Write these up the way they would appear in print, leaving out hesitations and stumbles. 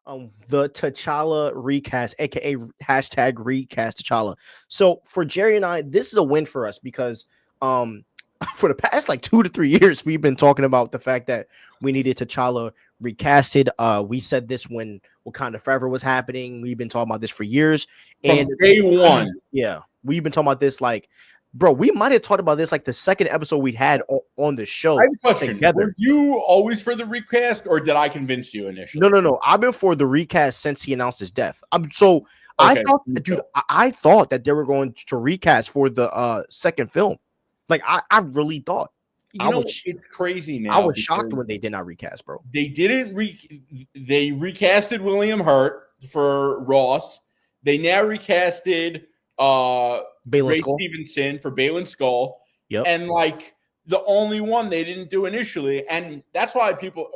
the T'Challa recast, aka hashtag recast T'Challa. So for Jerry and I, this is a win for us because um for the past like 2 to 3 years, we've been talking about the fact that we needed T'Challa recasted. We said this when Wakanda Forever was happening. We've been talking about this for years, From and day one. yeah, we've been talking about this like, bro, we might have talked about this like the second episode we had on the show. I have a question. Together. Were you always for the recast, or did I convince you initially? No. I've been for the recast since he announced his death. I Okay. thought, dude, I thought that they were going to recast for the second film. Like I really thought. It's crazy now. I was shocked when they did not recast, bro. They didn't they recasted William Hurt for Ross. They now recasted Ray Skull. Stevenson for Balin Skull. Yep. And like the only one they didn't do initially. And that's why people,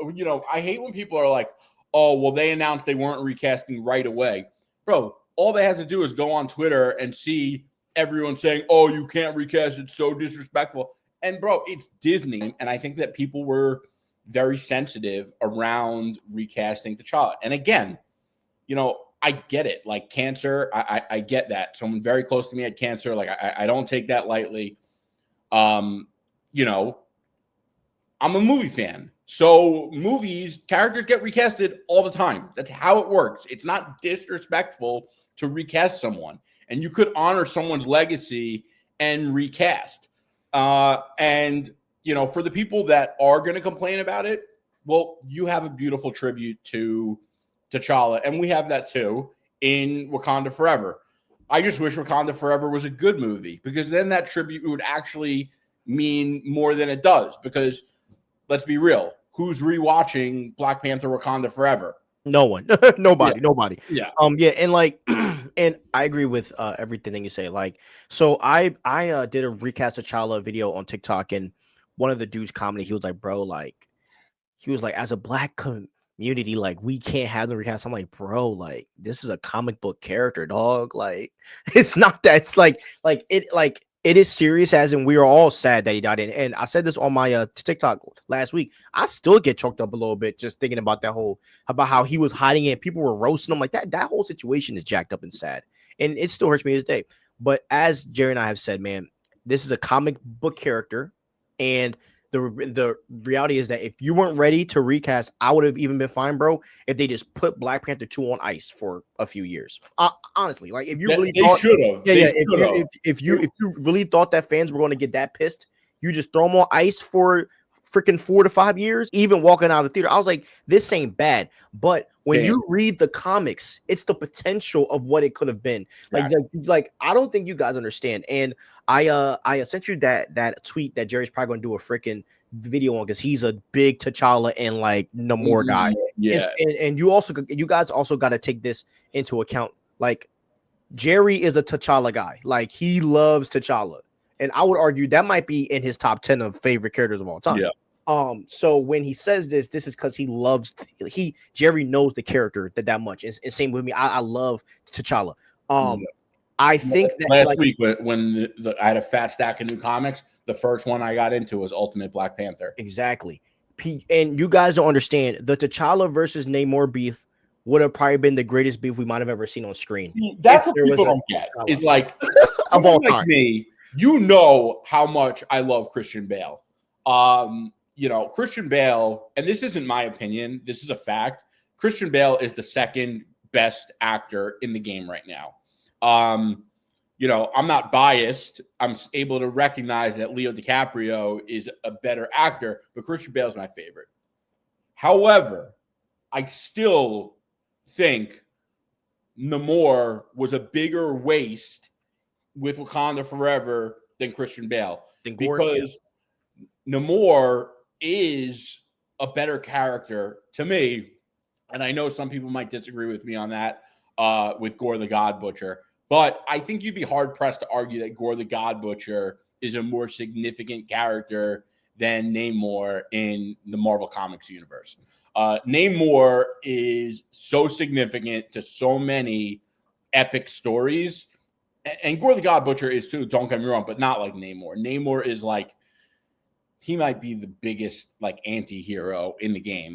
I hate when people are like, oh, well, they announced they weren't recasting right away. Bro, all they have to do is go on Twitter and see everyone saying, oh, you can't recast. It's so disrespectful. And, bro, it's Disney. And I think that people were very sensitive around recasting T'Challa. And again, I get it. Like cancer, I get that. Someone very close to me had cancer. Like I don't take that lightly. I'm a movie fan. So characters get recasted all the time. That's how it works. It's not disrespectful to recast someone. And you could honor someone's legacy and recast. And for the people that are going to complain about it, well, you have a beautiful tribute to T'Challa, and we have that too in Wakanda Forever. I just wish Wakanda Forever was a good movie, because then that tribute would actually mean more than it does. Because let's be real, who's rewatching Black Panther Wakanda Forever? No one. Nobody. Yeah. And like and I agree with everything that you say. Like, so I did a recast of T'Challa video on TikTok, and one of the dudes commented, he was like, bro, like, as a black community, like, we can't have the recast. I'm like, bro, like, this is a comic book character, dog. Like, it's not that. It's like it is serious, as in we are all sad that he died. And I said this on my TikTok last week. I still get choked up a little bit just thinking about about how he was hiding it. People were roasting him. Like that whole situation is jacked up and sad, and it still hurts me to this day. But as Jerry and I have said, man, this is a comic book character, and the reality is that if you weren't ready to recast, I would have even been fine, bro, if they just put Black Panther 2 on ice for a few years. Honestly, like, if you really thought, should have. If you really thought that fans were going to get that pissed, you just throw them on ice for freaking 4 to 5 years. Even walking out of the theater, I was like, this ain't bad. But when you read the comics, it's the potential of what it could have been. Like I don't think you guys understand. And I sent you that tweet that Jerry's probably going to do a freaking video on, because he's a big T'Challa and like Namor guy. Yeah. And you guys also got to take this into account. Like, Jerry is a T'Challa guy. Like, he loves T'Challa. And I would argue that might be in his top 10 of favorite characters of all time. Yeah. So when he says this is because Jerry knows the character that much. And same with me. I love T'Challa. I think that last week when I had a fat stack of new comics, the first one I got into was Ultimate Black Panther. Exactly. And you guys don't understand, the T'Challa versus Namor beef would have probably been the greatest beef we might have ever seen on screen. That's what people don't get. Is like, of all time. Like me, how much I love Christian Bale. Christian Bale, and this isn't my opinion, this is a fact. Christian Bale is the second best actor in the game right now. I'm not biased. I'm able to recognize that Leo DiCaprio is a better actor, but Christian Bale is my favorite. However, I still think Namor was a bigger waste with Wakanda Forever than Christian Bale, because Namor is a better character to me. And I know some people might disagree with me on that with Gore the God Butcher, but I think you'd be hard pressed to argue that Gore the God Butcher is a more significant character than Namor in the Marvel Comics universe. Namor is so significant to so many epic stories, and Gore the God Butcher is too, don't get me wrong, but not like Namor. Namor is like, he might be the biggest like anti-hero in the game.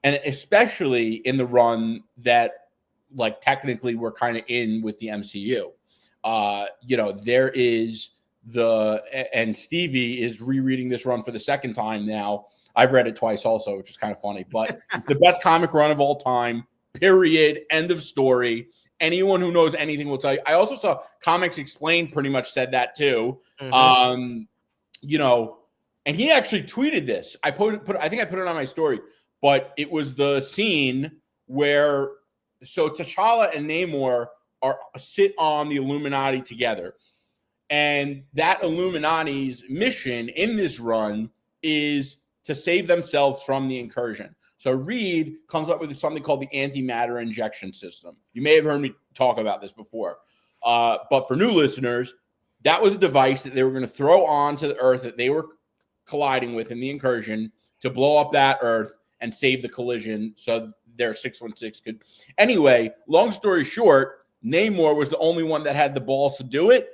and especially in the run that like technically we're kind of in with the MCU. There is and Stevie is rereading this run for the second time now. I've read it twice also, which is kind of funny, but it's the best comic run of all time, period, end of story. Anyone who knows anything will tell you. I also saw Comics Explained pretty much said that too. Mm-hmm. And he actually tweeted this. I think I put it on my story, but it was the scene where T'Challa and Namor sit on the Illuminati together. And that Illuminati's mission in this run is to save themselves from the incursion. So Reed comes up with something called the antimatter injection system. You may have heard me talk about this before. But for new listeners, that was a device that they were going to throw onto the Earth that they were colliding with in the incursion to blow up that Earth and save the collision so their 616 could. Anyway, long story short, Namor was the only one that had the balls to do it.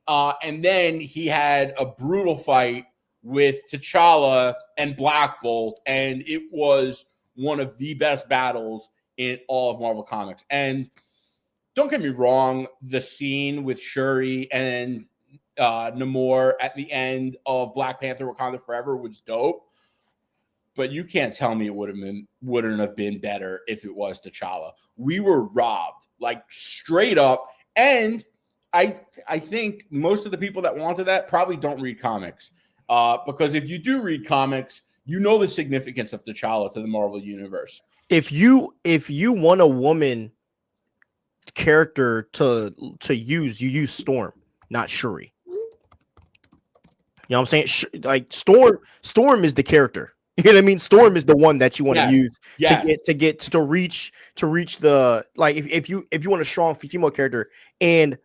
And then he had a brutal fight with T'Challa and Black Bolt, and it was one of the best battles in all of Marvel Comics. And don't get me wrong, the scene with Shuri and Namor at the end of Black Panther Wakanda Forever was dope. But you can't tell me it wouldn't have been better if it was T'Challa. We were robbed, like straight up. And I think most of the people that wanted that probably don't read comics. Because if you do read comics, you know the significance of T'Challa to the Marvel Universe. If you want a woman character to use, you use Storm, not Shuri. You know what I'm saying? Like Storm is the character. You know what I mean? Storm is the one that you want to use to reach the, like, if you want a strong female character, and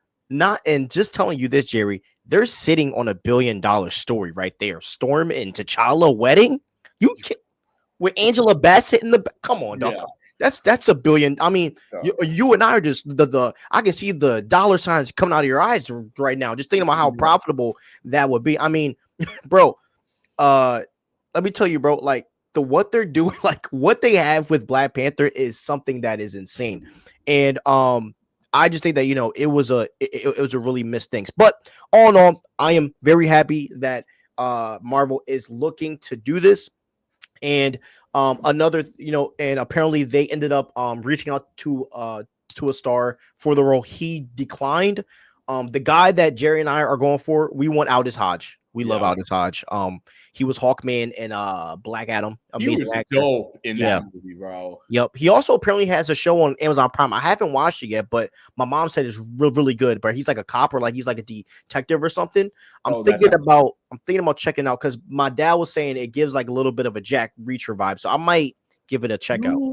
just telling you this, Jerry, they're sitting on $1 billion story right there. Storm and T'Challa wedding. You can, with Angela Bassett in the come on, dog. That's $1 billion. I mean, you and I are just the I can see the dollar signs coming out of your eyes right now. Just thinking about how profitable that would be. I mean, bro, let me tell you, bro, like what they're doing, like what they have with Black Panther is something that is insane. And I just think that, it was a really missed things. But all in all, I am very happy that Marvel is looking to do this. And another, and apparently they ended up reaching out to a star for the role. He declined. The guy that Jerry and I are going for, we want Aldous Hodge. We love Aldous Hodge. He was Hawkman and Black Adam. Amazing he was actor. Dope in that movie, bro. Yep. He also apparently has a show on Amazon Prime. I haven't watched it yet, but my mom said it's really good. But he's like a cop, or like he's like a detective or something. I'm thinking about checking out, because my dad was saying it gives like a little bit of a Jack Reacher vibe. So I might give it a check out.